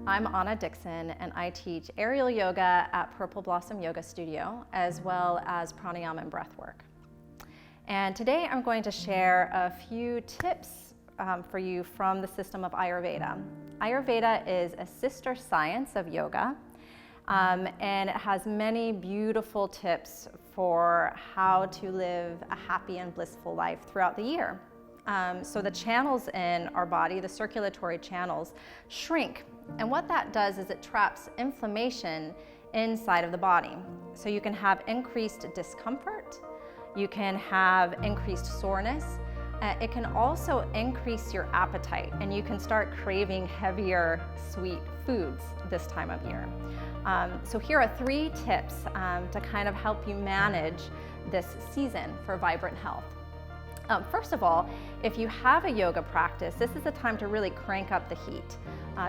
I'm Dixon, and I teach aerial yoga at Purple Blossom Yoga Studio, as well as pranayama and breathwork. And today I'm going to share a few tips for you from the system of Ayurveda. Ayurveda is a sister science of yoga, and it has many beautiful tips for how to live a happy and blissful life throughout the year. So the channels in our body, the circulatory channels, shrink. And what that does is it traps inflammation inside of the body. So you can have increased discomfort, you can have increased soreness, it can also increase your appetite, and you can start craving heavier sweet foods this time of year. So here are 3 tips to kind of help you manage this season for vibrant health. First of all, if you have a yoga practice, this is the time to really crank up the heat.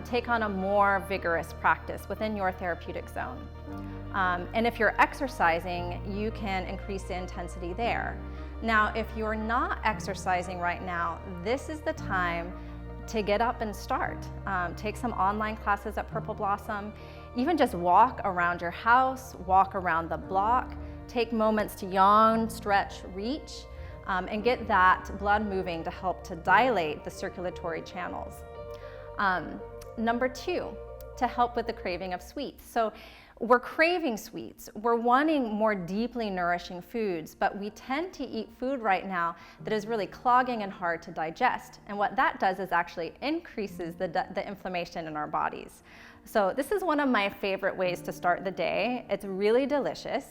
Take on a more vigorous practice within your therapeutic zone. And if you're exercising, you can increase the intensity there. Now, if you're not exercising right now, this is the time to get up and start. Take some online classes at Purple Blossom. Even just walk around your house, walk around the block, take moments to yawn, stretch, reach, and get that blood moving to help to dilate the circulatory channels. Number 2, to help with the craving of sweets. So we're craving sweets. We're wanting more deeply nourishing foods, but we tend to eat food right now that is really clogging and hard to digest. And what that does is actually increases the inflammation in our bodies. So this is one of my favorite ways to start the day. It's really delicious.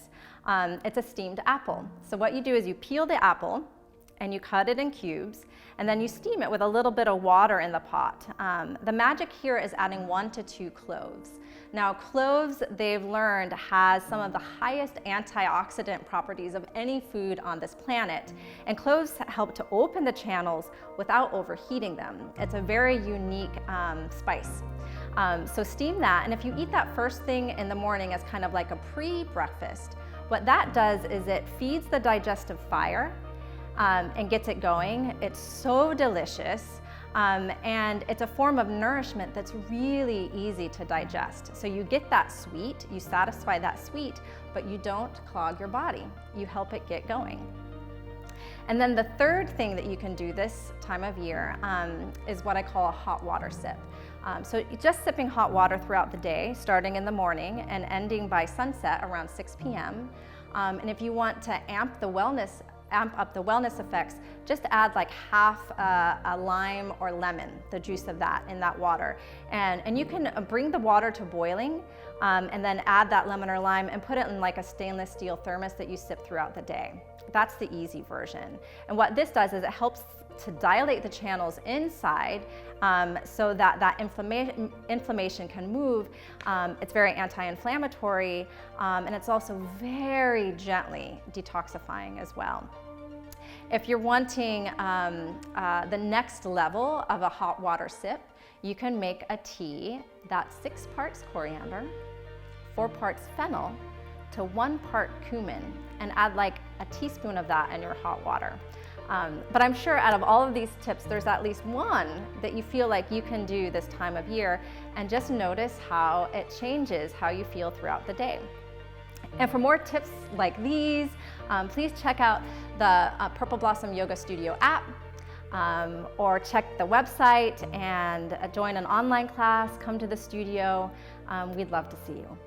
It's a steamed apple. So what you do is you peel the apple and you cut it in cubes, and then you steam it with a little bit of water in the pot. The magic here is adding 1 to 2 cloves. Now, cloves, they've learned, has some of the highest antioxidant properties of any food on this planet, and cloves help to open the channels without overheating them. It's a very unique spice. So steam that, and if you eat that first thing in the morning as kind of like a pre-breakfast, what that does is it feeds the digestive fire and gets it going. It's so delicious, and it's a form of nourishment that's really easy to digest. So you get that sweet, you satisfy that sweet, but you don't clog your body. You help it get going. And then the third thing that you can do this time of year is what I call a hot water sip. So just sipping hot water throughout the day, starting in the morning and ending by sunset around 6 p.m. And if you want to amp up the wellness effects, just add like half a lime or lemon, the juice of that, in that water. And you can bring the water to boiling and then add that lemon or lime and put it in like a stainless steel thermos that you sip throughout the day. That's the easy version. And what this does is it helps to dilate the channels inside so that inflammation can move. It's very anti-inflammatory, and it's also very gently detoxifying as well. If you're wanting the next level of a hot water sip, you can make a tea that's 6 parts coriander, 4 parts fennel to 1 part cumin, and add like a teaspoon of that in your hot water. But I'm sure out of all of these tips, there's at least one that you feel like you can do this time of year, and just notice how it changes how you feel throughout the day. And for more tips like these, please check out the Purple Blossom Yoga Studio app, or check the website and join an online class, come to the studio. We'd love to see you.